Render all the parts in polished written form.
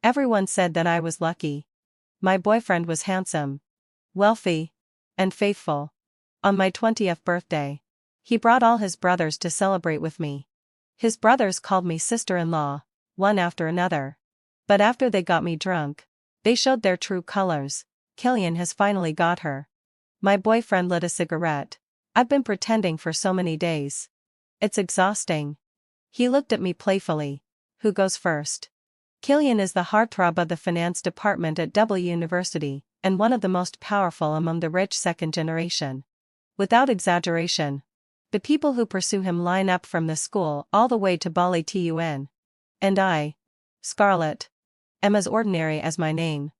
Everyone said that I was lucky. My boyfriend was handsome, wealthy, and faithful. On my 20th birthday, he brought all his brothers to celebrate with me. His brothers called me sister-in-law, one after another. But after they got me drunk, they showed their true colors. Killian has finally got her. My boyfriend lit a cigarette. I've been pretending for so many days. It's exhausting. He looked at me playfully. Who goes first? Killian is the heartthrob of the finance department at W University, and one of the most powerful among the rich second generation. Without exaggeration, the people who pursue him line up from the school all the way to Bali Tun. And I, Scarlett, am as ordinary as my name.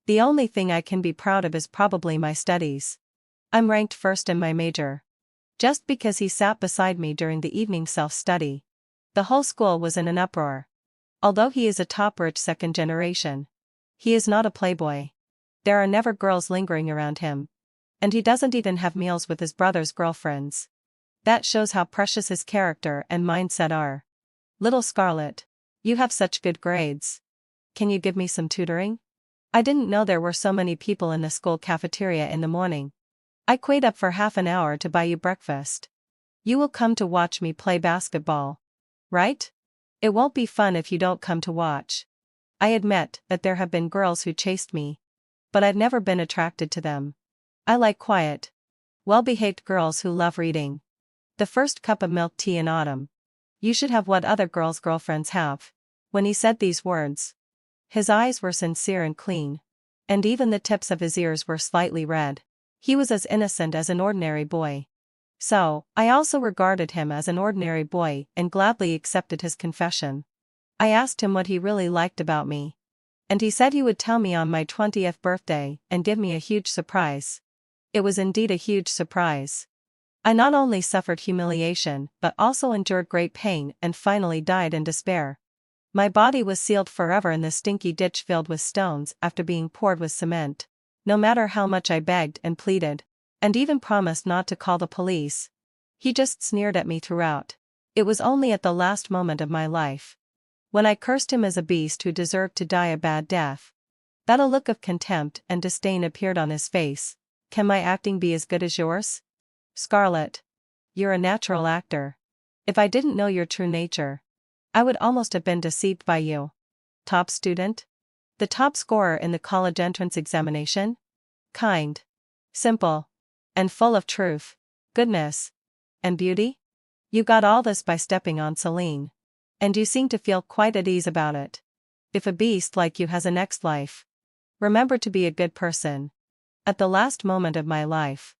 The only thing I can be proud of is probably my studies. I'm ranked first in my major. Just because he sat beside me during the evening self-study. The whole school was in an uproar. Although he is a top rich second generation, he is not a playboy. There are never girls lingering around him. And he doesn't even have meals with his brother's girlfriends. That shows how precious his character and mindset are. Little Scarlett, you have such good grades. Can you give me some tutoring? I didn't know there were so many people in the school cafeteria in the morning. I queued up for half an hour to buy you breakfast. You will come to watch me play basketball, right? It won't be fun if you don't come to watch. I admit that there have been girls who chased me, but I've never been attracted to them. I like quiet, well-behaved girls who love reading. The first cup of milk tea in autumn. You should have what other girls' girlfriends have. When he said these words, his eyes were sincere and clean, and even the tips of his ears were slightly red. He was as innocent as an ordinary boy. So, I also regarded him as an ordinary boy and gladly accepted his confession. I asked him what he really liked about me. And he said he would tell me on my 20th birthday and give me a huge surprise. It was indeed a huge surprise. I not only suffered humiliation but also endured great pain and finally died in despair. My body was sealed forever in the stinky ditch filled with stones after being poured with cement. No matter how much I begged and pleaded, and even promised not to call the police, he just sneered at me throughout. It was only at the last moment of my life, when I cursed him as a beast who deserved to die a bad death, that a look of contempt and disdain appeared on his face. Can my acting be as good as yours? Scarlett, you're a natural actor. If I didn't know your true nature, I would almost have been deceived by you. Top student? The top scorer in the college entrance examination? Kind, simple, and full of truth, goodness, and beauty? You got all this by stepping on Selene. And you seem to feel quite at ease about it. If a beast like you has a next life, remember to be a good person. At the last moment of my life,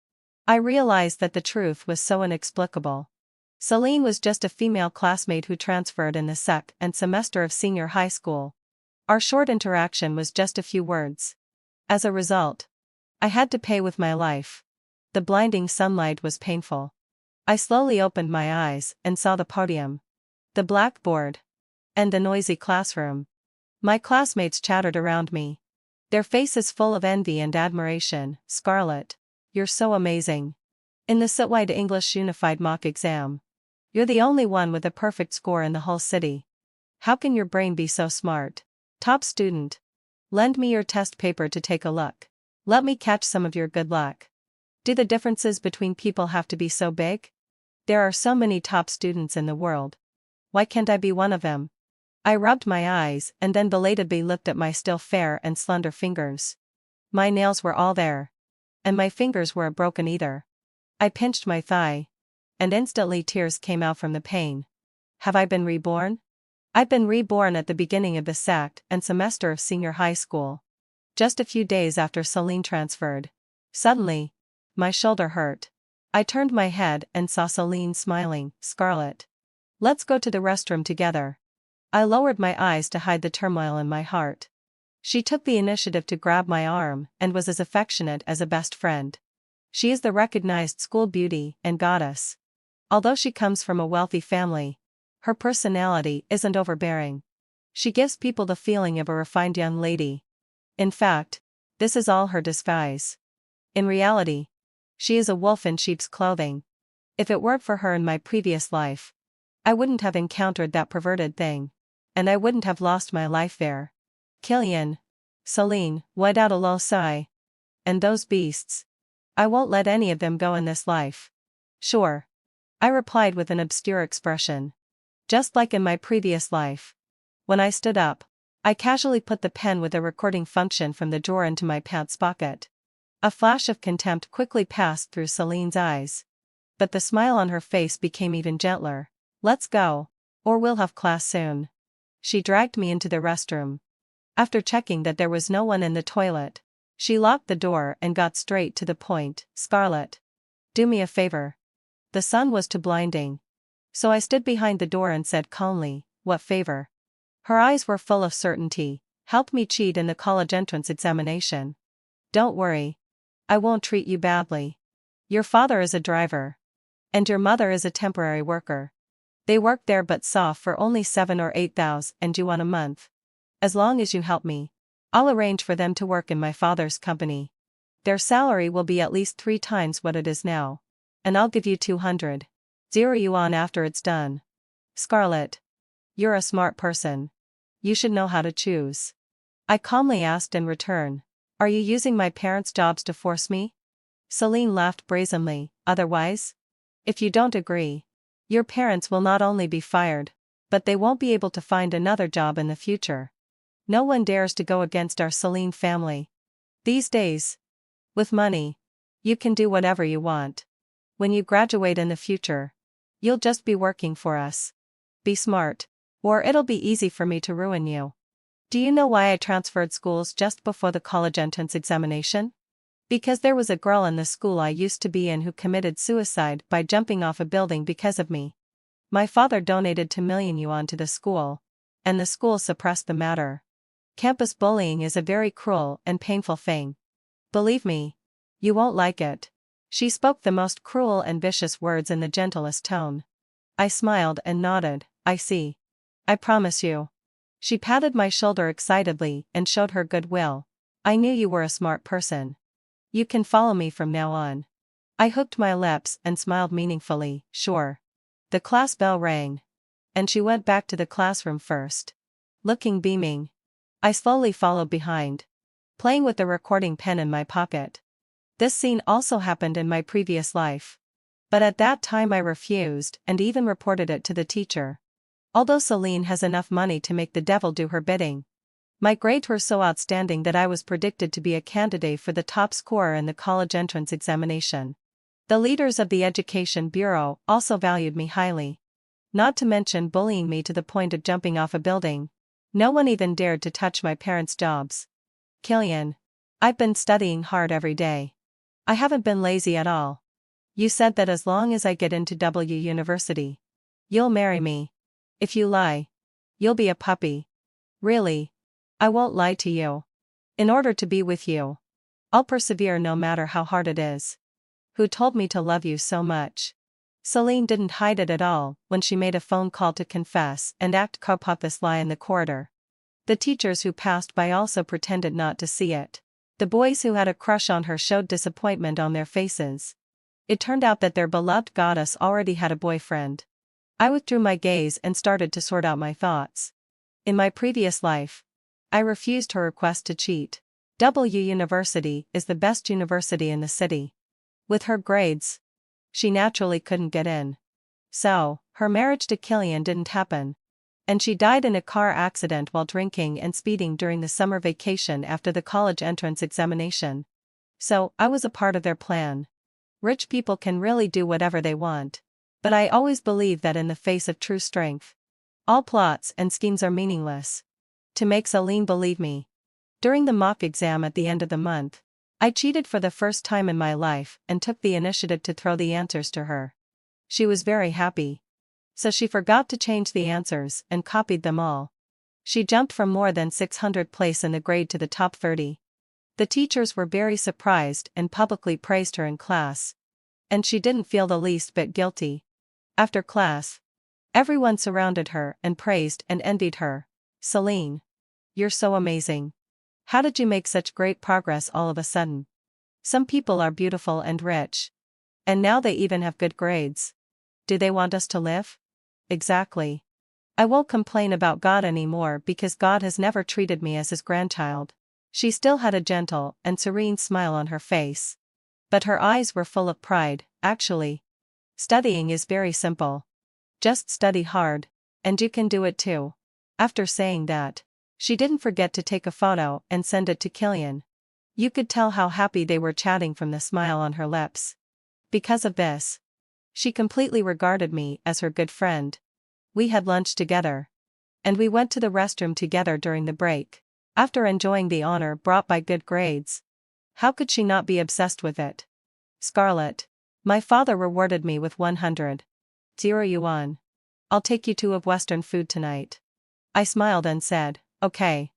I realized that the truth was so inexplicable. Selene was just a female classmate who transferred in the second semester of senior high school. Our short interaction was just a few words. As a result, I had to pay with my life. The blinding sunlight was painful. I slowly opened my eyes and saw the podium, the blackboard, and the noisy classroom. My classmates chattered around me, their faces full of envy and admiration. Scarlett, you're so amazing. In the citywide English Unified mock exam, you're the only one with a perfect score in the whole city. How can your brain be so smart? Top student, lend me your test paper to take a look. Let me catch some of your good luck. Do the differences between people have to be so big? There are so many top students in the world. Why can't I be one of them? I rubbed my eyes and then belatedly looked at my still fair and slender fingers. My nails were all there. And my fingers weren't broken either. I pinched my thigh. And instantly tears came out from the pain. Have I been reborn? I'd been reborn at the beginning of the second semester of senior high school. Just a few days after Selene transferred. Suddenly, my shoulder hurt. I turned my head and saw Selene smiling. Scarlett, let's go to the restroom together. I lowered my eyes to hide the turmoil in my heart. She took the initiative to grab my arm and was as affectionate as a best friend. She is the recognized school beauty and goddess. Although she comes from a wealthy family, her personality isn't overbearing. She gives people the feeling of a refined young lady. In fact, this is all her disguise. In reality, she is a wolf in sheep's clothing. If it weren't for her in my previous life, I wouldn't have encountered that perverted thing. And I wouldn't have lost my life there. Killian. Selene let out a low sigh. And those beasts. I won't let any of them go in this life. Sure. I replied with an obscure expression. Just like in my previous life. When I stood up, I casually put the pen with a recording function from the drawer into my pants pocket. A flash of contempt quickly passed through Selene's eyes. But the smile on her face became even gentler. Let's go. Or we'll have class soon. She dragged me into the restroom. After checking that there was no one in the toilet, she locked the door and got straight to the point. Scarlett. Do me a favor. The sun was too blinding. So I stood behind the door and said calmly, what favor? Her eyes were full of certainty. Help me cheat in the college entrance examination. Don't worry. I won't treat you badly. Your father is a driver. And your mother is a temporary worker. They work there but saw for only 7 or 8 vows and you on a month. As long as you help me, I'll arrange for them to work in my father's company. Their salary will be at least 3 times what it is now. And I'll give you 200. Zero you on after it's done. Scarlett. You're a smart person. You should know how to choose. I calmly asked in return. Are you using my parents' jobs to force me? Selene laughed brazenly. Otherwise? If you don't agree, your parents will not only be fired, but they won't be able to find another job in the future. No one dares to go against our Selene family. These days. With money, you can do whatever you want. When you graduate in the future, you'll just be working for us. Be smart, or it'll be easy for me to ruin you. Do you know why I transferred schools just before the college entrance examination? Because there was a girl in the school I used to be in who committed suicide by jumping off a building because of me. My father donated $2 million to the school, and the school suppressed the matter. Campus bullying is a very cruel and painful thing. Believe me, you won't like it. She spoke the most cruel and vicious words in the gentlest tone. I smiled and nodded. I see. I promise you. She patted my shoulder excitedly and showed her goodwill. I knew you were a smart person. You can follow me from now on. I hooked my lips and smiled meaningfully. Sure. The class bell rang. And she went back to the classroom first. Looking beaming. I slowly followed behind, playing with the recording pen in my pocket. This scene also happened in my previous life. But at that time I refused and even reported it to the teacher. Although Selene has enough money to make the devil do her bidding. My grades were so outstanding that I was predicted to be a candidate for the top scorer in the college entrance examination. The leaders of the Education Bureau also valued me highly. Not to mention bullying me to the point of jumping off a building. No one even dared to touch my parents' jobs. Killian. I've been studying hard every day. I haven't been lazy at all. You said that as long as I get into W University, you'll marry me. If you lie, you'll be a puppy. Really? I won't lie to you. In order to be with you, I'll persevere no matter how hard it is. Who told me to love you so much? Selene didn't hide it at all when she made a phone call to confess and act this lie in the corridor. The teachers who passed by also pretended not to see it. The boys who had a crush on her showed disappointment on their faces. It turned out that their beloved goddess already had a boyfriend. I withdrew my gaze and started to sort out my thoughts. In my previous life, I refused her request to cheat. W University is the best university in the city. With her grades, she naturally couldn't get in. So, her marriage to Killian didn't happen. And she died in a car accident while drinking and speeding during the summer vacation after the college entrance examination. So, I was a part of their plan. Rich people can really do whatever they want. But I always believe that in the face of true strength, all plots and schemes are meaningless. To make Selene believe me. During the mock exam at the end of the month, I cheated for the first time in my life and took the initiative to throw the answers to her. She was very happy. So she forgot to change the answers and copied them all. She jumped from more than 600 place in the grade to the top 30. The teachers were very surprised and publicly praised her in class. And she didn't feel the least bit guilty. After class, everyone surrounded her and praised and envied her. Selene. You're so amazing. How did you make such great progress all of a sudden? Some people are beautiful and rich. And now they even have good grades. Do they want us to live? Exactly. I won't complain about God anymore because God has never treated me as his grandchild. She still had a gentle and serene smile on her face. But her eyes were full of pride. Actually, studying is very simple. Just study hard, and you can do it too. After saying that, she didn't forget to take a photo and send it to Killian. You could tell how happy they were chatting from the smile on her lips. Because of this, she completely regarded me as her good friend. We had lunch together. And we went to the restroom together during the break. After enjoying the honor brought by good grades. How could she not be obsessed with it? Scarlett. My father rewarded me with 100 yuan. I'll take you to a Western food tonight. I smiled and said, okay.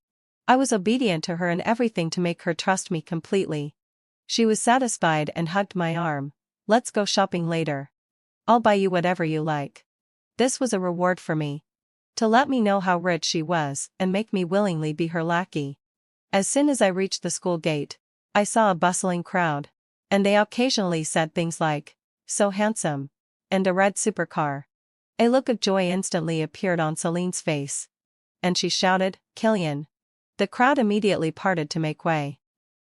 I was obedient to her in everything to make her trust me completely. She was satisfied and hugged my arm. Let's go shopping later. I'll buy you whatever you like. This was a reward for me. To let me know how rich she was and make me willingly be her lackey. As soon as I reached the school gate, I saw a bustling crowd. And they occasionally said things like, so handsome, and a red supercar. A look of joy instantly appeared on Selene's face. And she shouted, Killian. The crowd immediately parted to make way.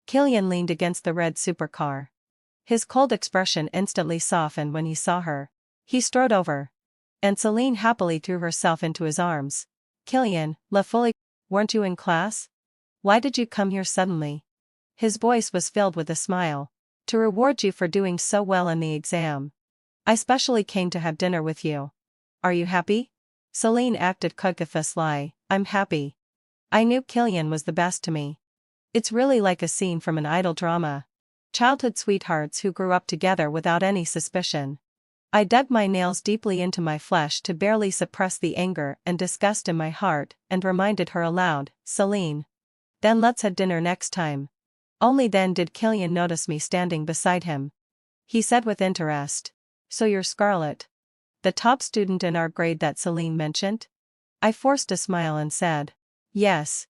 Killian leaned against the red supercar. His cold expression instantly softened when he saw her. He strode over. And Selene happily threw herself into his arms. Killian, la folie, weren't you in class? Why did you come here suddenly? His voice was filled with a smile. To reward you for doing so well in the exam. I specially came to have dinner with you. Are you happy? Selene acted coquettously. I'm happy. I knew Killian was the best to me. It's really like a scene from an idol drama. Childhood sweethearts who grew up together without any suspicion. I dug my nails deeply into my flesh to barely suppress the anger and disgust in my heart and reminded her aloud, Selene. Then let's have dinner next time. Only then did Killian notice me standing beside him. He said with interest, so you're Scarlett, the top student in our grade that Selene mentioned? I forced a smile and said, yes.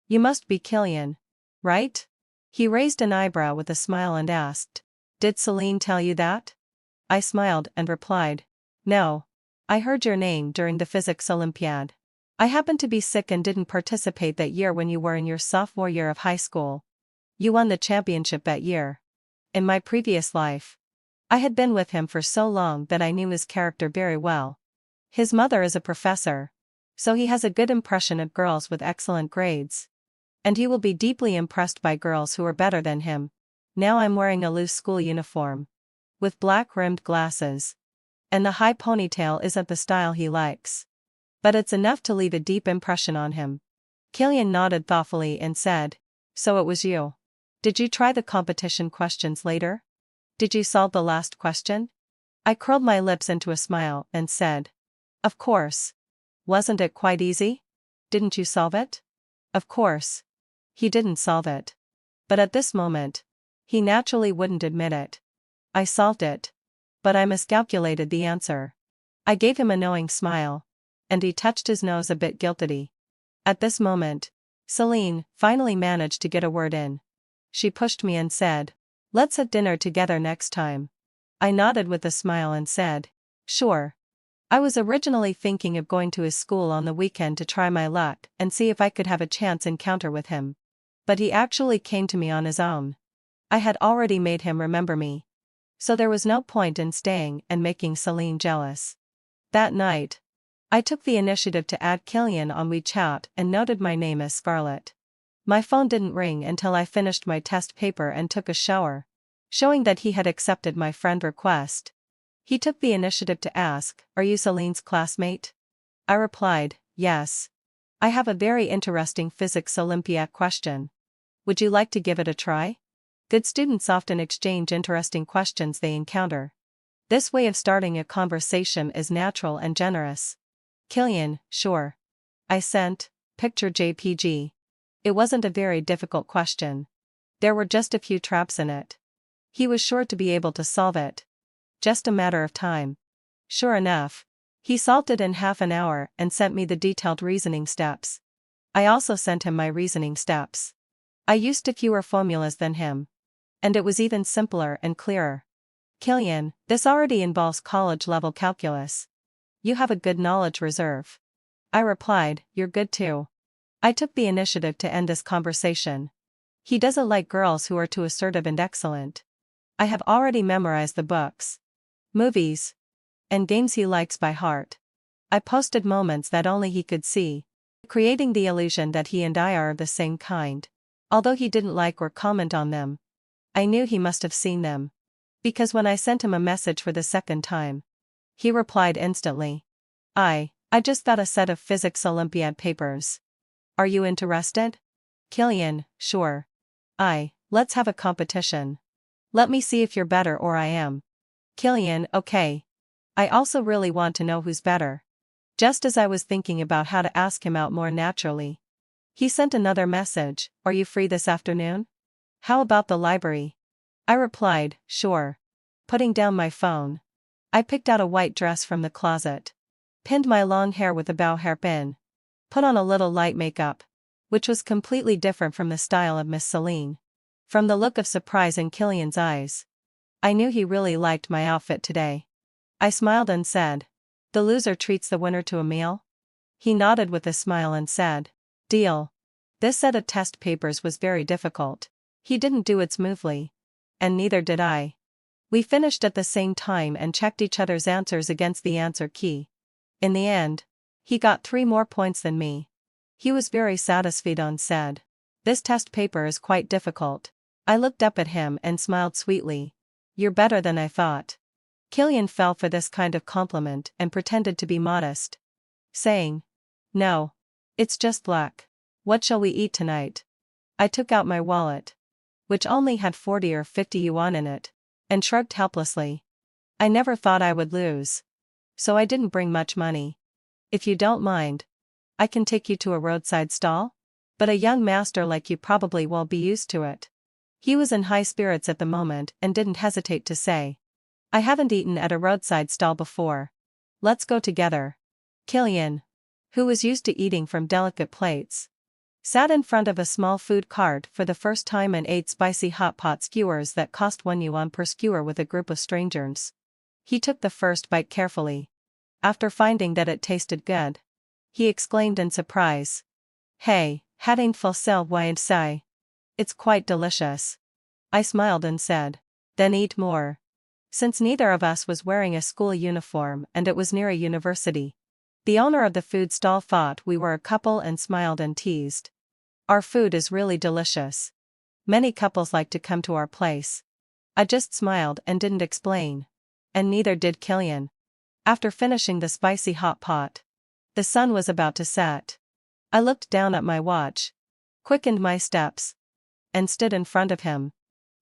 You must be Killian, right? He raised an eyebrow with a smile and asked, did Selene tell you that? I smiled and replied, no. I heard your name during the physics Olympiad. I happened to be sick and didn't participate that year when you were in your sophomore year of high school. You won the championship that year. In my previous life, I had been with him for so long that I knew his character very well. His mother is a professor, so he has a good impression of girls with excellent grades. And he will be deeply impressed by girls who are better than him. Now I'm wearing a loose school uniform. With black-rimmed glasses. And the high ponytail isn't the style he likes. But it's enough to leave a deep impression on him. Killian nodded thoughtfully and said, so it was you. Did you try the competition questions later? Did you solve the last question? I curled my lips into a smile and said, of course. Wasn't it quite easy? Didn't you solve it? Of course. He didn't solve it. But at this moment, he naturally wouldn't admit it. I solved it. But I miscalculated the answer. I gave him a knowing smile. And he touched his nose a bit guiltily. At this moment, Selene finally managed to get a word in. She pushed me and said, let's have dinner together next time. I nodded with a smile and said, sure. I was originally thinking of going to his school on the weekend to try my luck and see if I could have a chance encounter with him. But he actually came to me on his own. I had already made him remember me. So there was no point in staying and making Selene jealous. That night, I took the initiative to add Killian on WeChat and noted my name as Scarlett. My phone didn't ring until I finished my test paper and took a shower, showing that he had accepted my friend request. He took the initiative to ask, are you Selene's classmate? I replied, yes. I have a very interesting physics Olympiad question. Would you like to give it a try? Good students often exchange interesting questions they encounter. This way of starting a conversation is natural and generous. Killian, sure. I sent, picture JPG. It wasn't a very difficult question. There were just a few traps in it. He was sure to be able to solve it. Just a matter of time. Sure enough, he solved it in half an hour and sent me the detailed reasoning steps. I also sent him my reasoning steps. I used fewer formulas than him. And it was even simpler and clearer. Killian, this already involves college-level calculus. You have a good knowledge reserve. I replied, you're good too. I took the initiative to end this conversation. He doesn't like girls who are too assertive and excellent. I have already memorized the books, movies, and games he likes by heart. I posted moments that only he could see, creating the illusion that he and I are of the same kind. Although he didn't like or comment on them, I knew he must have seen them. Because when I sent him a message for the second time, he replied instantly. I just got a set of physics Olympiad papers. Are you interested? Killian, sure. Let's have a competition. Let me see if you're better or I am. Killian, okay. I also really want to know who's better. Just as I was thinking about how to ask him out more naturally, he sent another message, are you free this afternoon? How about the library? I replied, sure. Putting down my phone, I picked out a white dress from the closet, pinned my long hair with a bow hairpin, put on a little light makeup, which was completely different from the style of Miss Selene. From the look of surprise in Killian's eyes, I knew he really liked my outfit today. I smiled and said, the loser treats the winner to a meal? He nodded with a smile and said, deal. This set of test papers was very difficult. He didn't do it smoothly. And neither did I. We finished at the same time and checked each other's answers against the answer key. In the end, he got 3 more points than me. He was very satisfied and said, this test paper is quite difficult. I looked up at him and smiled sweetly. You're better than I thought. Killian fell for this kind of compliment and pretended to be modest, saying, no. It's just luck. What shall we eat tonight? I took out my wallet, which only had 40 or 50 yuan in it, and shrugged helplessly. I never thought I would lose, so I didn't bring much money. If you don't mind, I can take you to a roadside stall? But a young master like you probably won't be used to it. He was in high spirits at the moment and didn't hesitate to say, I haven't eaten at a roadside stall before. Let's go together. Killian, who was used to eating from delicate plates, sat in front of a small food cart for the first time and ate spicy hot pot skewers that cost 1 yuan per skewer with a group of strangers. He took the first bite carefully. After finding that it tasted good, he exclaimed in surprise, hey, hadn't full sell wide sai. It's quite delicious. I smiled and said, then eat more. Since neither of us was wearing a school uniform and it was near a university, the owner of the food stall thought we were a couple and smiled and teased. Our food is really delicious. Many couples like to come to our place. I just smiled and didn't explain. And neither did Killian. After finishing the spicy hot pot, the sun was about to set. I looked down at my watch, quickened my steps, and stood in front of him.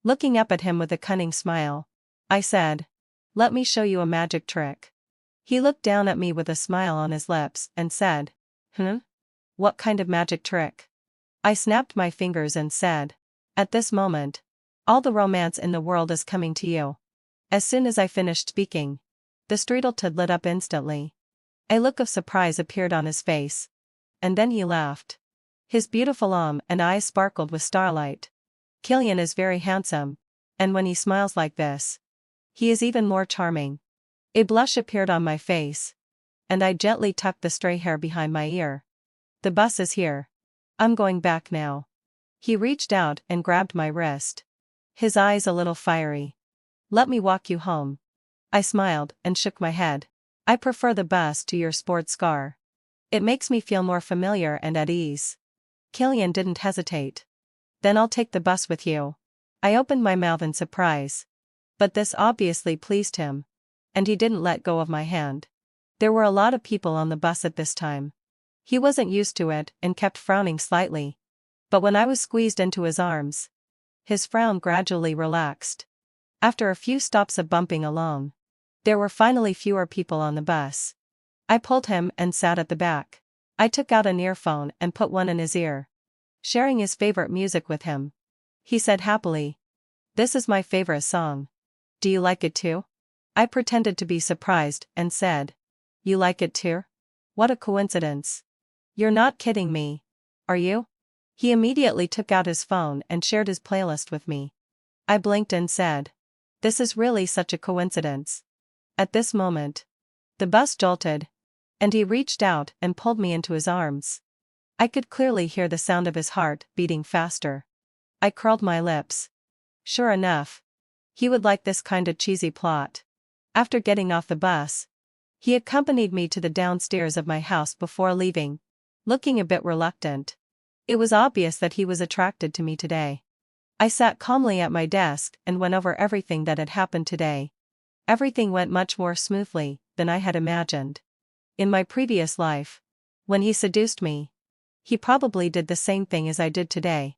Looking up at him with a cunning smile, I said, let me show you a magic trick. He looked down at me with a smile on his lips and said, what kind of magic trick? I snapped my fingers and said, at this moment, all the romance in the world is coming to you. As soon as I finished speaking, the streetletud lit up instantly. A look of surprise appeared on his face. And then he laughed. His beautiful and eyes sparkled with starlight. Killian is very handsome, and when he smiles like this, he is even more charming. A blush appeared on my face, and I gently tucked the stray hair behind my ear. The bus is here. I'm going back now. He reached out and grabbed my wrist, his eyes a little fiery. Let me walk you home. I smiled and shook my head. I prefer the bus to your sports car. It makes me feel more familiar and at ease. Killian didn't hesitate. Then I'll take the bus with you. I opened my mouth in surprise. But this obviously pleased him, and he didn't let go of my hand. There were a lot of people on the bus at this time. He wasn't used to it and kept frowning slightly. But when I was squeezed into his arms, his frown gradually relaxed. After a few stops of bumping along, there were finally fewer people on the bus. I pulled him and sat at the back. I took out an earphone and put one in his ear, sharing his favorite music with him. He said happily, this is my favorite song. Do you like it too? I pretended to be surprised and said, you like it too? What a coincidence. You're not kidding me, are you? He immediately took out his phone and shared his playlist with me. I blinked and said, this is really such a coincidence. At this moment, the bus jolted, And he reached out and pulled me into his arms. I could clearly hear the sound of his heart beating faster. I curled my lips. Sure enough. He would like this kind of cheesy plot. After getting off the bus, he accompanied me to the downstairs of my house before leaving, looking a bit reluctant. It was obvious that he was attracted to me today. I sat calmly at my desk and went over everything that had happened today. Everything went much more smoothly than I had imagined. In my previous life, when he seduced me, he probably did the same thing as I did today.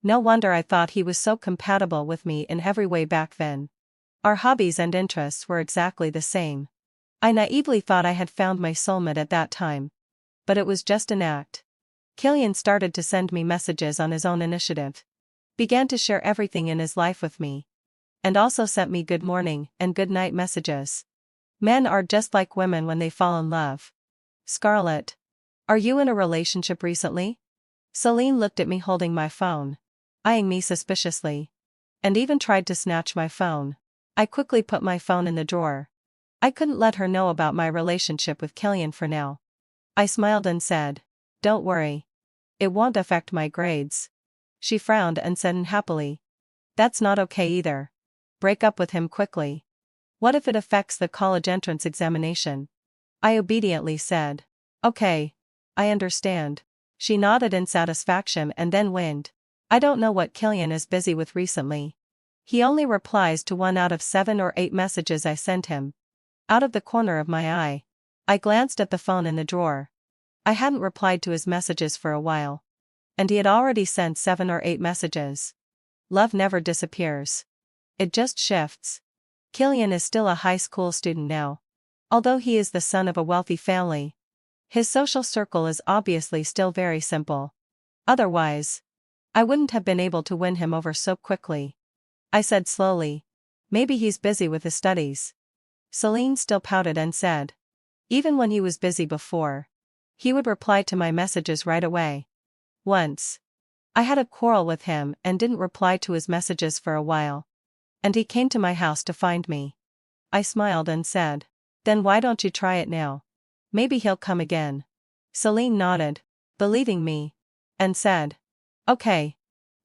No wonder I thought he was so compatible with me in every way back then. Our hobbies and interests were exactly the same. I naively thought I had found my soulmate at that time. But it was just an act. Killian started to send me messages on his own initiative. Began to share everything in his life with me. And also sent me good morning and good night messages. Men are just like women when they fall in love. Scarlett. Are you in a relationship recently? Selene looked at me holding my phone, eyeing me suspiciously. And even tried to snatch my phone. I quickly put my phone in the drawer. I couldn't let her know about my relationship with Killian for now. I smiled and said, "Don't worry. It won't affect my grades." She frowned and said unhappily, "That's not okay either. Break up with him quickly. What if it affects the college entrance examination?" I obediently said, "Okay. I understand." She nodded in satisfaction and then winked. I don't know what Killian is busy with recently. He only replies to 1 out of 7 or 8 messages I send him. Out of the corner of my eye, I glanced at the phone in the drawer. I hadn't replied to his messages for a while. And he had already sent 7 or 8 messages. Love never disappears. It just shifts. Killian is still a high school student now. Although he is the son of a wealthy family, his social circle is obviously still very simple. Otherwise, I wouldn't have been able to win him over so quickly. I said slowly, "Maybe he's busy with his studies." Selene still pouted and said, "Even when he was busy before, he would reply to my messages right away. Once, I had a quarrel with him and didn't reply to his messages for a while. And he came to my house to find me." I smiled and said, "Then why don't you try it now? Maybe he'll come again." Selene nodded, believing me, and said, "Okay."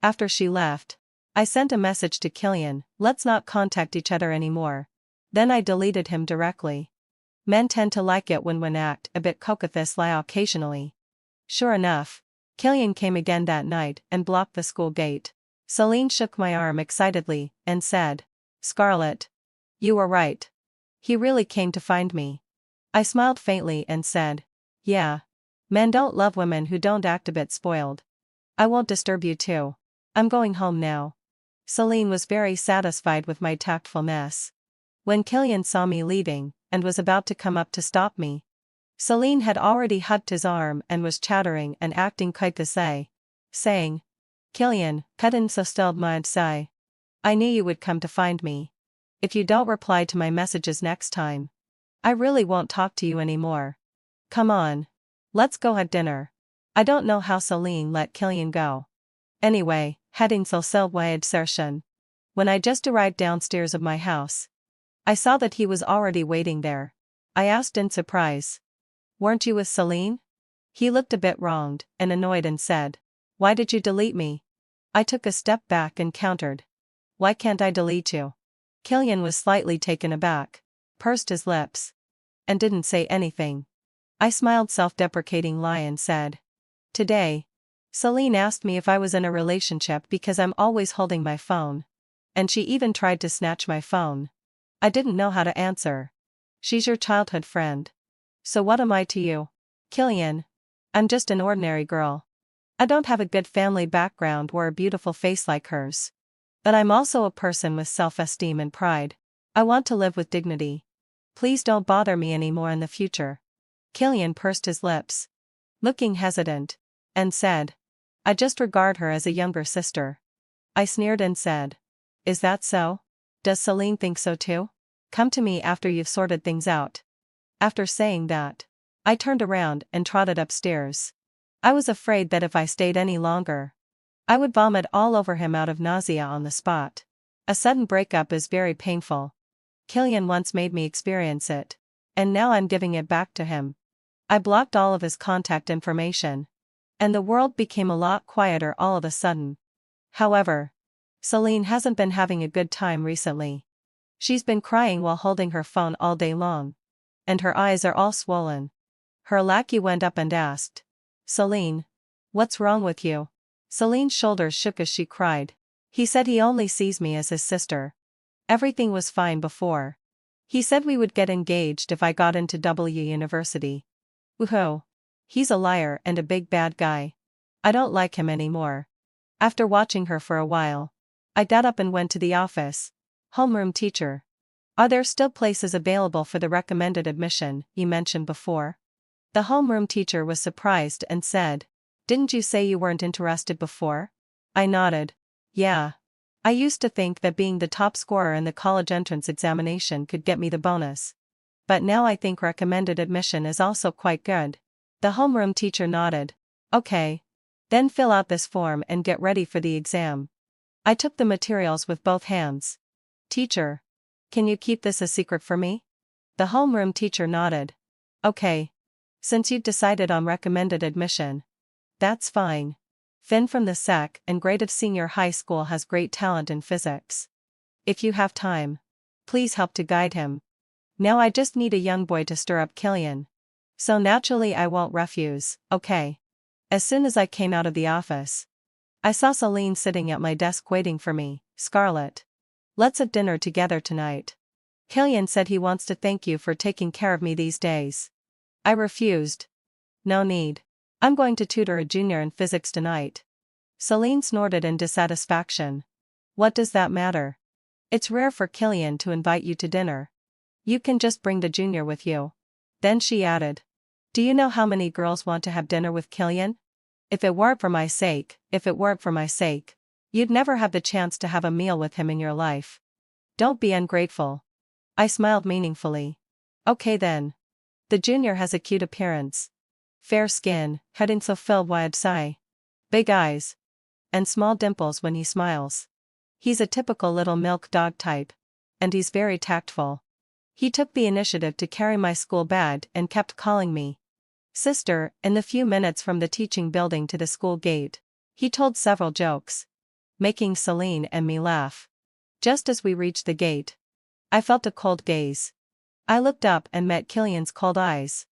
After she left, I sent a message to Killian, "Let's not contact each other anymore." Then I deleted him directly. Men tend to like it when women act a bit coquettously occasionally. Sure enough, Killian came again that night and blocked the school gate. Selene shook my arm excitedly and said, "Scarlett. You were right. He really came to find me." I smiled faintly and said, "Yeah. Men don't love women who don't act a bit spoiled. I won't disturb you too. I'm going home now." Selene was very satisfied with my tactfulness. When Killian saw me leaving, and was about to come up to stop me, Selene had already hugged his arm and was chattering and acting quite the saying, "Killian, couldn't so still mind say. I knew you would come to find me. If you don't reply to my messages next time, I really won't talk to you anymore. Come on. Let's go have dinner." I don't know how Selene let Killian go. Anyway, heading so wide session. When I just arrived downstairs of my house, I saw that he was already waiting there. I asked in surprise, "Weren't you with Selene?" He looked a bit wronged and annoyed and said, "Why did you delete me?" I took a step back and countered, "Why can't I delete you?" Killian was slightly taken aback, pursed his lips, and didn't say anything. I smiled self-deprecatingly and said, "Today, Selene asked me if I was in a relationship because I'm always holding my phone. And she even tried to snatch my phone. I didn't know how to answer. She's your childhood friend. So what am I to you? Killian. I'm just an ordinary girl. I don't have a good family background or a beautiful face like hers. But I'm also a person with self-esteem and pride. I want to live with dignity. Please don't bother me anymore in the future." Killian pursed his lips, looking hesitant, and said, "I just regard her as a younger sister." I sneered and said, "Is that so? Does Selene think so too? Come to me after you've sorted things out." After saying that, I turned around and trotted upstairs. I was afraid that if I stayed any longer, I would vomit all over him out of nausea on the spot. A sudden breakup is very painful. Killian once made me experience it, and now I'm giving it back to him. I blocked all of his contact information. And the world became a lot quieter all of a sudden. However, Selene hasn't been having a good time recently. She's been crying while holding her phone all day long. And her eyes are all swollen. Her lackey went up and asked, "Selene, what's wrong with you?" Selene's shoulders shook as she cried. "He said he only sees me as his sister. Everything was fine before. He said we would get engaged if I got into W University. Woohoo. He's a liar and a big bad guy. I don't like him anymore." After watching her for a while, I got up and went to the office. "Homeroom teacher. Are there still places available for the recommended admission you mentioned before?" The homeroom teacher was surprised and said, "Didn't you say you weren't interested before?" I nodded. "Yeah. I used to think that being the top scorer in the college entrance examination could get me the bonus. But now I think recommended admission is also quite good." The homeroom teacher nodded. "Okay. Then fill out this form and get ready for the exam." I took the materials with both hands. "Teacher, can you keep this a secret for me?" The homeroom teacher nodded. "Okay. Since you've decided on recommended admission. That's fine. Finn from the SEC and grade of senior high school has great talent in physics. If you have time, please help to guide him. Now I just need a young boy to stir up Killian. So naturally I won't refuse, okay?" As soon as I came out of the office, I saw Selene sitting at my desk waiting for me. "Scarlett, let's have dinner together tonight. Killian said he wants to thank you for taking care of me these days." I refused. "No need. I'm going to tutor a junior in physics tonight." Selene snorted in dissatisfaction. "What does that matter? It's rare for Killian to invite you to dinner. You can just bring the junior with you." Then she added, "Do you know how many girls want to have dinner with Killian? If it weren't for my sake, you'd never have the chance to have a meal with him in your life. Don't be ungrateful." I smiled meaningfully. "Okay then. The junior has a cute appearance. Fair skin, head in so filled wide sigh. Big eyes. And small dimples when he smiles. He's a typical little milk dog type. And he's very tactful. He took the initiative to carry my school bag and kept calling me sister in the few minutes from the teaching building to the school gate. He told several jokes, making Selene and me laugh. Just as we reached the gate, I felt a cold gaze. I looked up and met Killian's cold eyes.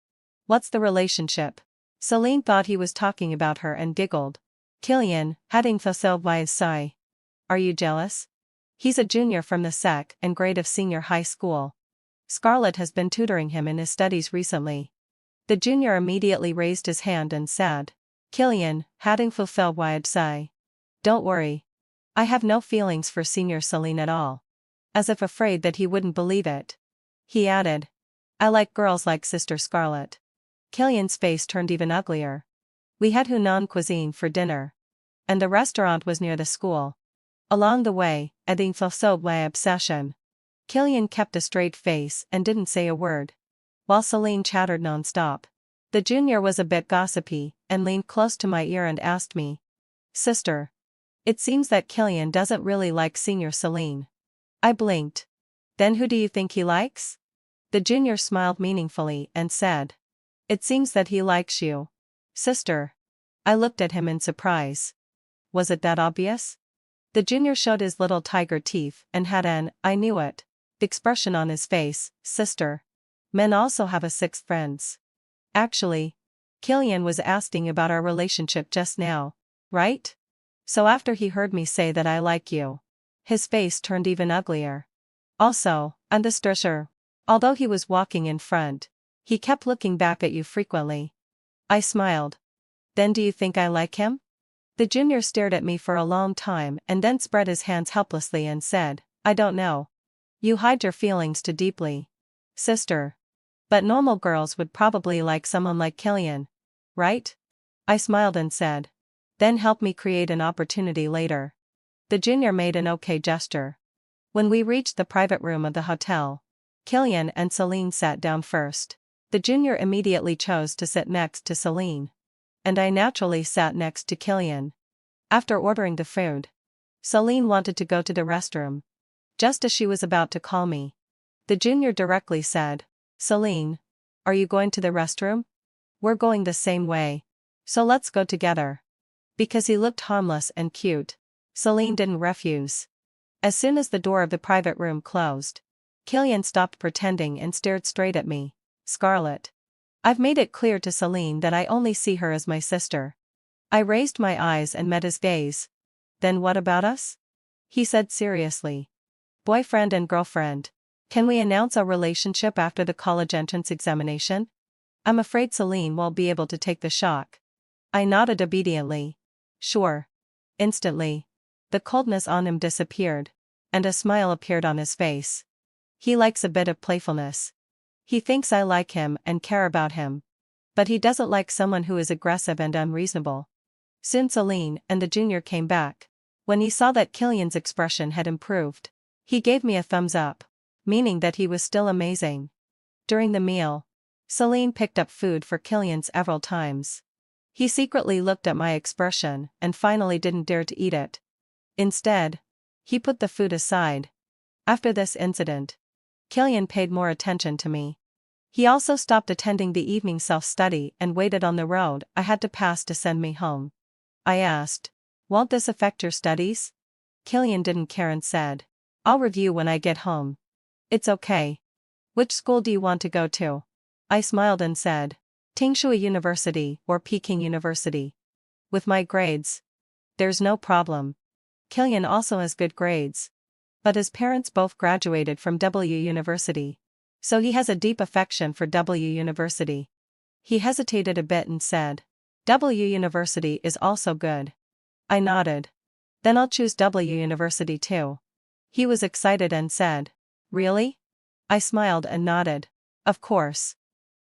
"What's the relationship?" Selene thought he was talking about her and giggled. Killian, heading facile wise sigh. "Are you jealous? He's a junior from the SEC and grade of senior high school. Scarlett has been tutoring him in his studies recently." The junior immediately raised his hand and said, Killian, heading facile wide sigh. "Don't worry. I have no feelings for senior Selene at all." As if afraid that he wouldn't believe it, he added, "I like girls like Sister Scarlett." Killian's face turned even uglier. We had Hunan cuisine for dinner. And the restaurant was near the school. Along the way, adding fulfilled my obsession. Killian kept a straight face and didn't say a word, while Selene chattered non-stop. The junior was a bit gossipy, and leaned close to my ear and asked me, "Sister, it seems that Killian doesn't really like senior Selene." I blinked. "Then who do you think he likes?" The junior smiled meaningfully and said, "It seems that he likes you, sister." I looked at him in surprise. Was it that obvious? The junior showed his little tiger teeth and had an "I knew it" expression on his face. "Sister, men also have a sixth friends. Actually, Killian was asking about our relationship just now, right? So after he heard me say that I like you, his face turned even uglier. Also, and the stresser, although he was walking in front, he kept looking back at you frequently." I smiled. "Then do you think I like him?" The junior stared at me for a long time and then spread his hands helplessly and said, "I don't know. You hide your feelings too deeply, sister. But normal girls would probably like someone like Killian, right?" I smiled and said, "Then help me create an opportunity later." The junior made an okay gesture. When we reached the private room of the hotel, Killian and Selene sat down first. The junior immediately chose to sit next to Selene. And I naturally sat next to Killian. After ordering the food, Selene wanted to go to the restroom. Just as she was about to call me, the junior directly said, "Selene, are you going to the restroom?" We're going the same way. So let's go together. Because he looked harmless and cute, Selene didn't refuse. As soon as the door of the private room closed, Killian stopped pretending and stared straight at me. Scarlett. I've made it clear to Selene that I only see her as my sister. I raised my eyes and met his gaze. Then what about us? He said seriously. Boyfriend and girlfriend. Can we announce our relationship after the college entrance examination? I'm afraid Selene won't be able to take the shock. I nodded obediently. Sure. Instantly, the coldness on him disappeared, and a smile appeared on his face. He likes a bit of playfulness. He thinks I like him and care about him. But he doesn't like someone who is aggressive and unreasonable. Soon Selene and the junior came back. When he saw that Killian's expression had improved, he gave me a thumbs up, meaning that he was still amazing. During the meal, Selene picked up food for Killian several times. He secretly looked at my expression and finally didn't dare to eat it. Instead, he put the food aside. After this incident, Killian paid more attention to me. He also stopped attending the evening self-study and waited on the road I had to pass to send me home. I asked, "Won't this affect your studies?" Killian didn't care and said, "I'll review when I get home." "It's okay. Which school do you want to go to?" I smiled and said, "Tingshui University or Peking University." "With my grades, there's no problem." Killian also has good grades. But his parents both graduated from W University. So he has a deep affection for W University. He hesitated a bit and said, "W University is also good." I nodded. "Then I'll choose W University too." He was excited and said, "Really?" I smiled and nodded. "Of course.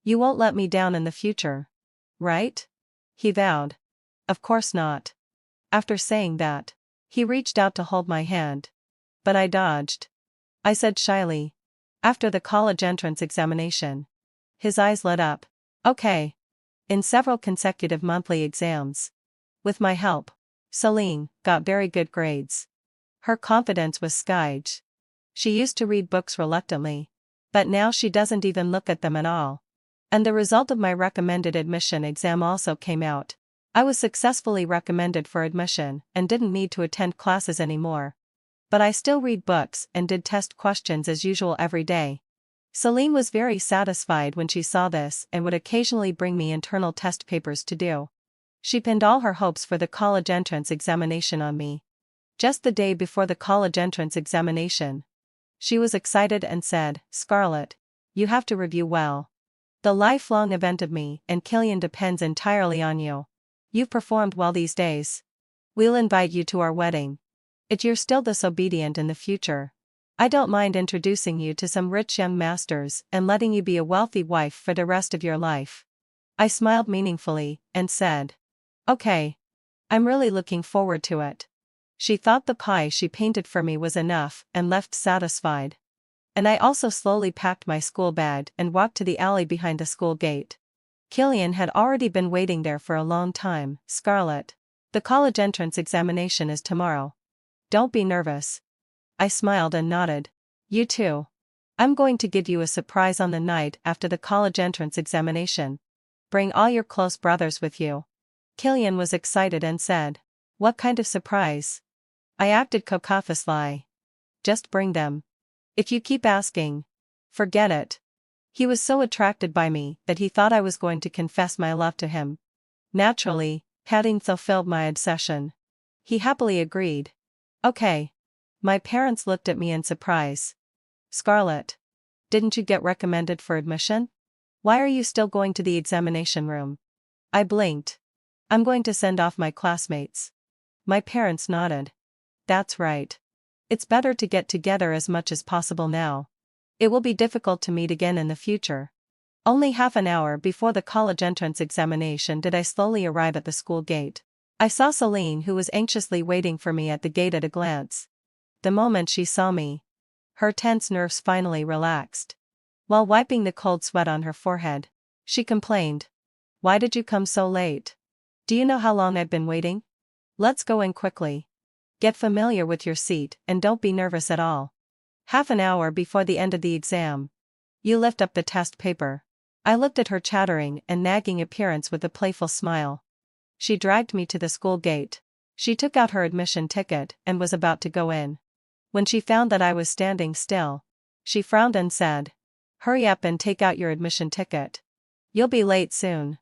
You won't let me down in the future, right?" He vowed. "Of course not." After saying that, he reached out to hold my hand. But I dodged. I said shyly, "After the college entrance examination." His eyes lit up. "Okay." In several consecutive monthly exams. With my help, Selene got very good grades. Her confidence was sky-high. She used to read books reluctantly, but now she doesn't even look at them at all. And the result of my recommended admission exam also came out. I was successfully recommended for admission and didn't need to attend classes anymore. But I still read books and did test questions as usual every day. Selene was very satisfied when she saw this and would occasionally bring me internal test papers to do. She pinned all her hopes for the college entrance examination on me. Just the day before the college entrance examination, she was excited and said, "Scarlett, you have to review well. The lifelong event of me and Killian depends entirely on you. You've performed well these days. We'll invite you to our wedding. If you're still disobedient in the future, I don't mind introducing you to some rich young masters and letting you be a wealthy wife for the rest of your life." I smiled meaningfully and said, "Okay. I'm really looking forward to it." She thought the pie she painted for me was enough and left satisfied. And I also slowly packed my school bag and walked to the alley behind the school gate. Killian had already been waiting there for a long time. "Scarlett, the college entrance examination is tomorrow. Don't be nervous." I smiled and nodded. "You too. I'm going to give you a surprise on the night after the college entrance examination. Bring all your close brothers with you." Killian was excited and said, "What kind of surprise?" I acted cautiously. "Just bring them. If you keep asking, forget it." He was so attracted by me that he thought I was going to confess my love to him. Naturally, patting fulfilled my obsession. He happily agreed. "Okay." My parents looked at me in surprise. "Scarlett, didn't you get recommended for admission? Why are you still going to the examination room?" I blinked. "I'm going to send off my classmates." My parents nodded. "That's right. It's better to get together as much as possible now. It will be difficult to meet again in the future." Only half an hour before the college entrance examination did I slowly arrive at the school gate. I saw Selene, who was anxiously waiting for me at the gate, at a glance. The moment she saw me, her tense nerves finally relaxed. While wiping the cold sweat on her forehead, she complained, "Why did you come so late? Do you know how long I've been waiting? Let's go in quickly. Get familiar with your seat and don't be nervous at all." Half an hour before the end of the exam. You lift up the test paper. I looked at her chattering and nagging appearance with a playful smile. She dragged me to the school gate. She took out her admission ticket and was about to go in. When she found that I was standing still, she frowned and said, "Hurry up and take out your admission ticket. You'll be late soon."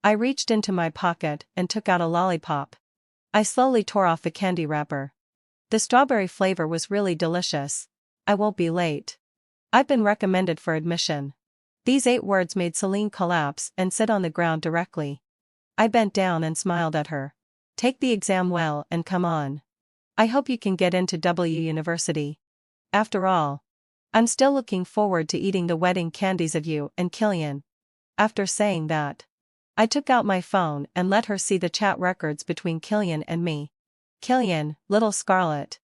I reached into my pocket and took out a lollipop. I slowly tore off the candy wrapper. The strawberry flavor was really delicious. "I won't be late. I've been recommended for admission." These 8 words made Selene collapse and sit on the ground directly. I bent down and smiled at her. "Take the exam well and come on. I hope you can get into W University. After all, I'm still looking forward to eating the wedding candies of you and Killian." After saying that, I took out my phone and let her see the chat records between Killian and me. "Killian, little Scarlett.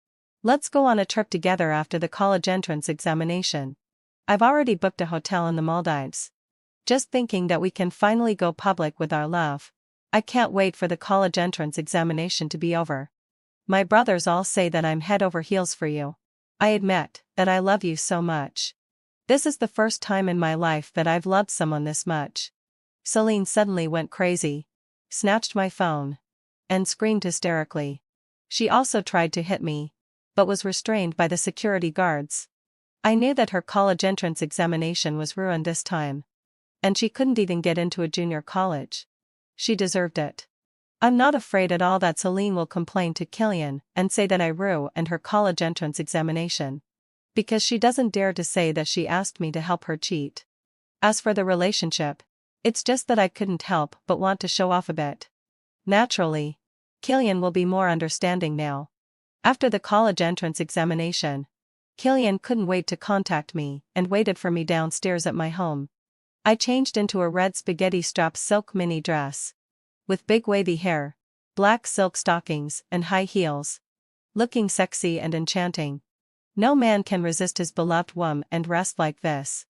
Let's go on a trip together after the college entrance examination. I've already booked a hotel in the Maldives. Just thinking that we can finally go public with our love. I can't wait for the college entrance examination to be over. My brothers all say that I'm head over heels for you. I admit that I love you so much. This is the first time in my life that I've loved someone this much." Selene suddenly went crazy, snatched my phone, and screamed hysterically. She also tried to hit me, but was restrained by the security guards. I knew that her college entrance examination was ruined this time. And she couldn't even get into a junior college. She deserved it. I'm not afraid at all that Selene will complain to Killian and say that I ruined her college entrance examination. Because she doesn't dare to say that she asked me to help her cheat. As for the relationship, it's just that I couldn't help but want to show off a bit. Naturally, Killian will be more understanding now. After the college entrance examination, Killian couldn't wait to contact me and waited for me downstairs at my home. I changed into a red spaghetti strap silk mini dress. With big wavy hair, black silk stockings and high heels. Looking sexy and enchanting. No man can resist his beloved woman and rest like this.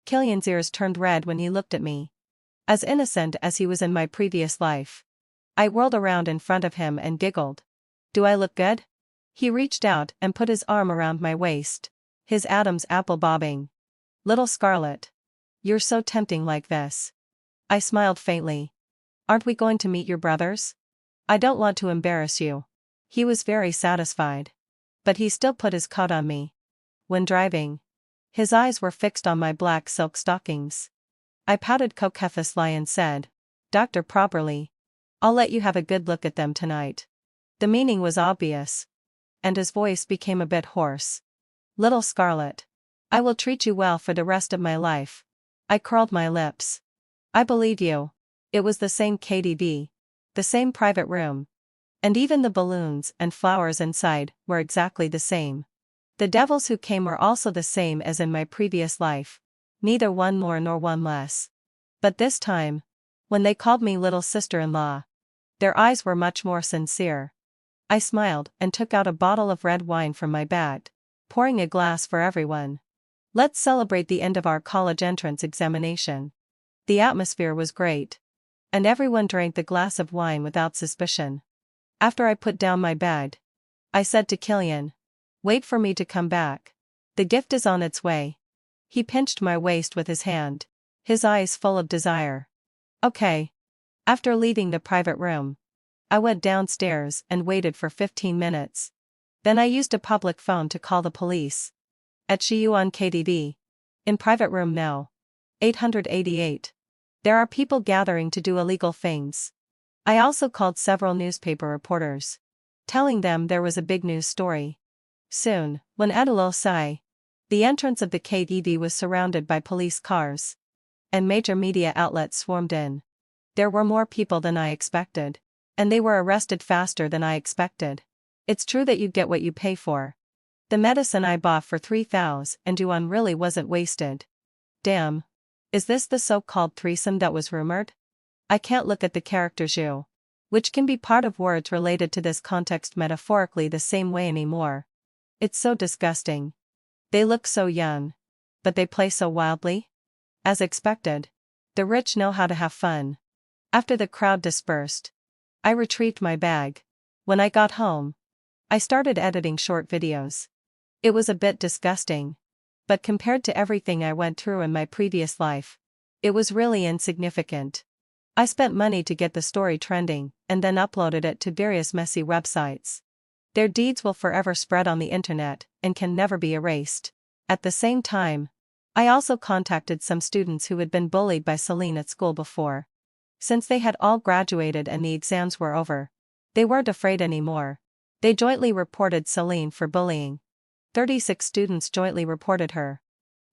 Killian's ears turned red when he looked at me. As innocent as he was in my previous life. I whirled around in front of him and giggled. "Do I look good?" He reached out and put his arm around my waist, his Adam's apple bobbing. "Little Scarlett. You're so tempting like this." I smiled faintly. "Aren't we going to meet your brothers? I don't want to embarrass you." He was very satisfied. But he still put his coat on me. When driving, his eyes were fixed on my black silk stockings. I pouted coquettously and said, "Dr. Properly. I'll let you have a good look at them tonight." The meaning was obvious. And his voice became a bit hoarse. "Little Scarlett. I will treat you well for the rest of my life." I curled my lips. "I believe you." It was the same KTV. The same private room. And even the balloons and flowers inside were exactly the same. The devils who came were also the same as in my previous life. Neither one more nor one less. But this time, when they called me little sister-in-law, their eyes were much more sincere. I smiled and took out a bottle of red wine from my bag, pouring a glass for everyone. "Let's celebrate the end of our college entrance examination." The atmosphere was great. And everyone drank the glass of wine without suspicion. After I put down my bag, I said to Killian, "Wait for me to come back. The gift is on its way." He pinched my waist with his hand, his eyes full of desire. "Okay." After leaving the private room, I went downstairs and waited for 15 minutes. Then I used a public phone to call the police. "At Shiyu on KTV. In private room now. 888. There are people gathering to do illegal things." I also called several newspaper reporters, telling them there was a big news story. Soon, when Adulol Sai, the entrance of the KTV was surrounded by police cars. And major media outlets swarmed in. There were more people than I expected. And they were arrested faster than I expected. It's true that you get what you pay for. The medicine I bought for 3,000 and yuan really wasn't wasted. Damn. Is this the so-called threesome that was rumored? I can't look at the characters you, which can be part of words related to this context metaphorically the same way anymore. It's so disgusting. They look so young. But they play so wildly. As expected, the rich know how to have fun. After the crowd dispersed, I retrieved my bag. When I got home, I started editing short videos. It was a bit disgusting. But compared to everything I went through in my previous life, It was really insignificant. I spent money to get the story trending, and then uploaded it to various messy websites. Their deeds will forever spread on the internet, and can never be erased. At the same time, I also contacted some students who had been bullied by Selene at school before. Since they had all graduated and the exams were over, they weren't afraid anymore. They jointly reported Selene for bullying. 36 students jointly reported her.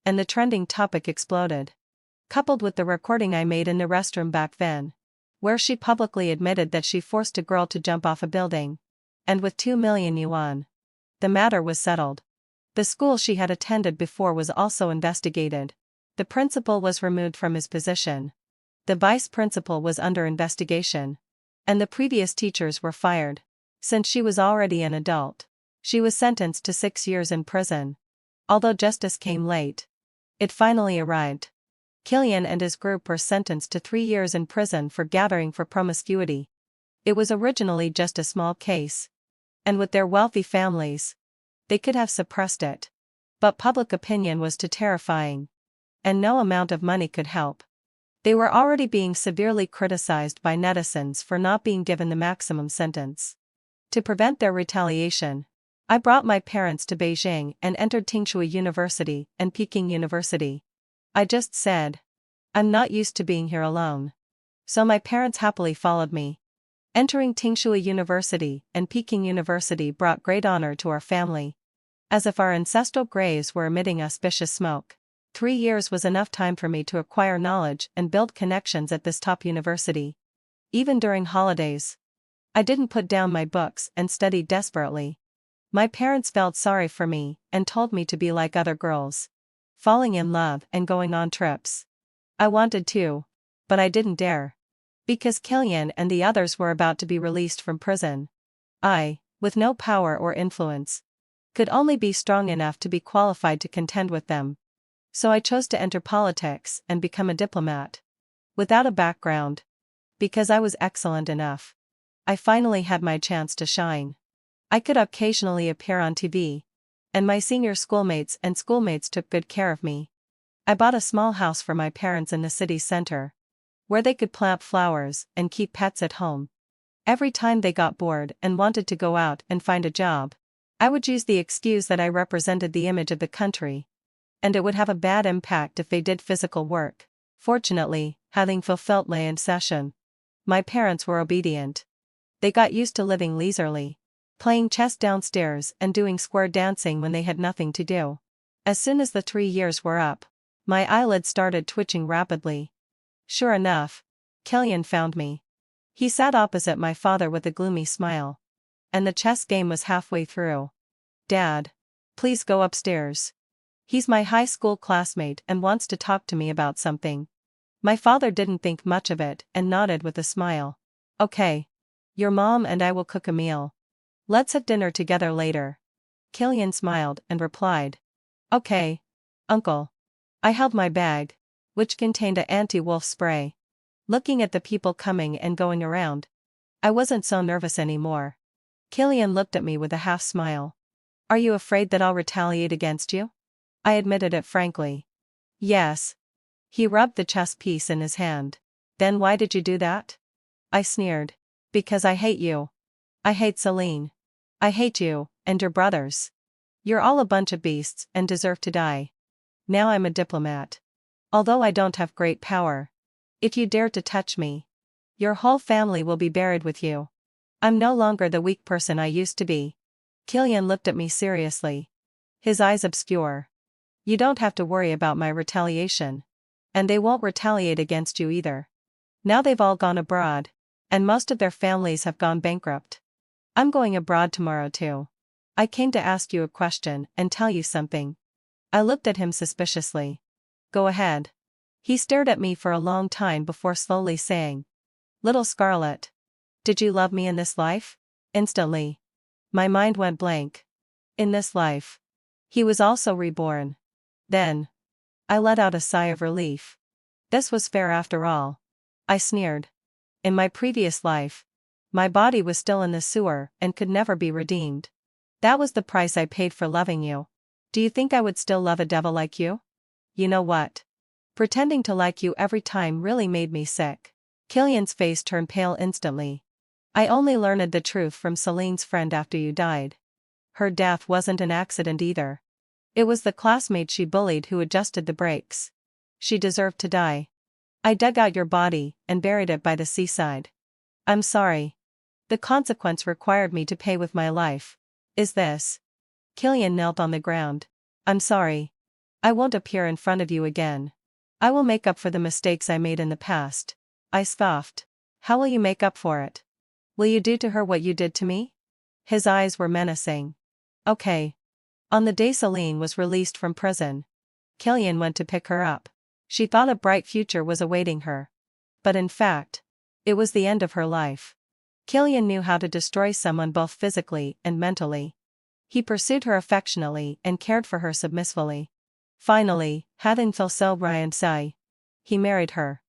And the trending topic exploded. Coupled with the recording I made in the restroom back then, where she publicly admitted that she forced a girl to jump off a building. And with 2 million yuan, the matter was settled. The school she had attended before was also investigated. The principal was removed from his position. The vice principal was under investigation. And the previous teachers were fired. Since she was already an adult, she was sentenced to 6 years in prison. Although justice came late, it finally arrived. Killian and his group were sentenced to 3 years in prison for gathering for promiscuity. It was originally just a small case. And with their wealthy families, they could have suppressed it. But public opinion was too terrifying. And no amount of money could help. They were already being severely criticized by netizens for not being given the maximum sentence. To prevent their retaliation, I brought my parents to Beijing and entered Tingshui University and Peking University. I just said, I'm not used to being here alone. So my parents happily followed me. Entering Tingshui University and Peking University brought great honor to our family. As if our ancestral graves were emitting auspicious smoke. 3 years was enough time for me to acquire knowledge and build connections at this top university. Even during holidays, I didn't put down my books and studied desperately. My parents felt sorry for me and told me to be like other girls, falling in love and going on trips. I wanted to, but I didn't dare. Because Killian and the others were about to be released from prison. I, with no power or influence, could only be strong enough to be qualified to contend with them. So I chose to enter politics and become a diplomat. Without a background. Because I was excellent enough. I finally had my chance to shine. I could occasionally appear on TV. And my senior schoolmates took good care of me. I bought a small house for my parents in the city center, where they could plant flowers and keep pets at home. Every time they got bored and wanted to go out and find a job, I would use the excuse that I represented the image of the country. And it would have a bad impact if they did physical work. Fortunately, having fulfilled my session, my parents were obedient. They got used to living leisurely, playing chess downstairs and doing square dancing when they had nothing to do. As soon as the 3 years were up, my eyelids started twitching rapidly. Sure enough, Killian found me. He sat opposite my father with a gloomy smile. And the chess game was halfway through. Dad, please go upstairs. He's my high school classmate and wants to talk to me about something. My father didn't think much of it and nodded with a smile. Okay. Your mom and I will cook a meal. Let's have dinner together later. Killian smiled and replied. Okay, uncle. I held my bag, which contained an anti-wolf spray. Looking at the people coming and going around, I wasn't so nervous anymore. Killian looked at me with a half smile. Are you afraid that I'll retaliate against you? I admitted it frankly. Yes. He rubbed the chess piece in his hand. Then why did you do that? I sneered. Because I hate you. I hate Selene. I hate you, and your brothers. You're all a bunch of beasts and deserve to die. Now I'm a diplomat. Although I don't have great power. If you dare to touch me, your whole family will be buried with you. I'm no longer the weak person I used to be. Killian looked at me seriously. His eyes obscure. You don't have to worry about my retaliation. And they won't retaliate against you either. Now they've all gone abroad. And most of their families have gone bankrupt. I'm going abroad tomorrow too. I came to ask you a question and tell you something. I looked at him suspiciously. Go ahead. He stared at me for a long time before slowly saying. Little Scarlett. Did you love me in this life? Instantly. My mind went blank. In this life. He was also reborn. Then. I let out a sigh of relief. This was fair after all. I sneered. In my previous life, my body was still in the sewer and could never be redeemed. That was the price I paid for loving you. Do you think I would still love a devil like you? You know what? Pretending to like you every time really made me sick. Killian's face turned pale instantly. I only learned the truth from Selene's friend after you died. Her death wasn't an accident either. It was the classmate she bullied who adjusted the brakes. She deserved to die. I dug out your body and buried it by the seaside. I'm sorry. The consequence required me to pay with my life. Is this? Killian knelt on the ground. I'm sorry. I won't appear in front of you again. I will make up for the mistakes I made in the past. I scoffed. How will you make up for it? Will you do to her what you did to me? His eyes were menacing. Okay. On the day Selene was released from prison, Killian went to pick her up. She thought a bright future was awaiting her. But in fact, it was the end of her life. Killian knew how to destroy someone both physically and mentally. He pursued her affectionately and cared for her submissively. Finally, having fulfilled Ryan Sai, he married her.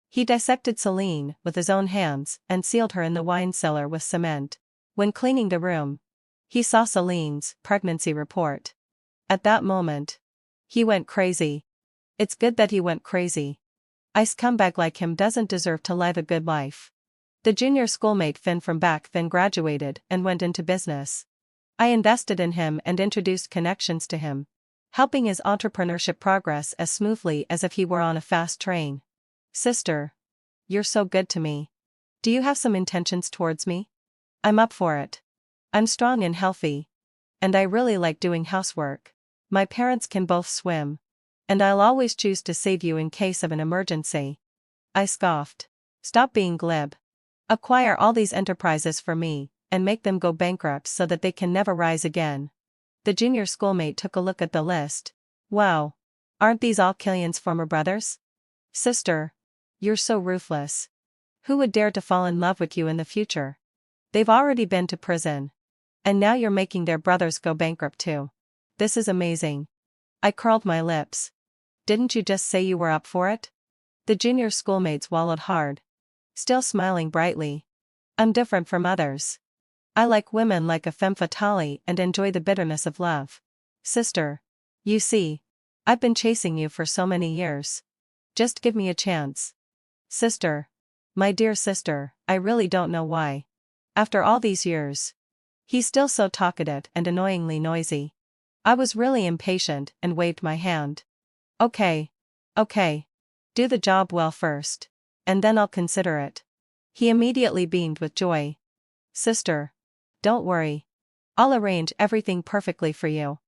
He dissected Selene with his own hands and sealed her in the wine cellar with cement. When cleaning the room, he saw Selene's pregnancy report. At that moment, he went crazy. It's good that he went crazy. A scumbag like him doesn't deserve to live a good life. The junior schoolmate Finn from back then graduated and went into business. I invested in him and introduced connections to him, helping his entrepreneurship progress as smoothly as if he were on a fast train. Sister, you're so good to me. Do you have some intentions towards me? I'm up for it. I'm strong and healthy. And I really like doing housework. My parents can both swim. And I'll always choose to save you in case of an emergency. I scoffed. Stop being glib. Acquire all these enterprises for me, and make them go bankrupt so that they can never rise again. The junior schoolmate took a look at the list. Wow. Aren't these all Killian's former brothers? Sister, you're so ruthless. Who would dare to fall in love with you in the future? They've already been to prison. And now you're making their brothers go bankrupt too. This is amazing. I curled my lips. Didn't you just say you were up for it? The junior schoolmate swallowed hard, still smiling brightly. I'm different from others. I like women like a femme fatale and enjoy the bitterness of love. Sister, you see, I've been chasing you for so many years. Just give me a chance. Sister. My dear sister, I really don't know why. After all these years. He's still so talkative and annoyingly noisy. I was really impatient and waved my hand. Okay. Do the job well first. And then I'll consider it. He immediately beamed with joy. Sister. Don't worry. I'll arrange everything perfectly for you.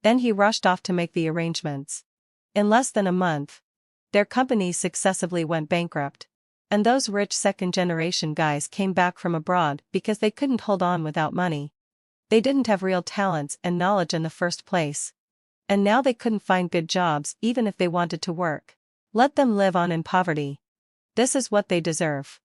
Then he rushed off to make the arrangements. In less than a month, their companies successively went bankrupt. And those rich second-generation guys came back from abroad because they couldn't hold on without money. They didn't have real talents and knowledge in the first place. And now they couldn't find good jobs even if they wanted to work. Let them live on in poverty. This is what they deserve.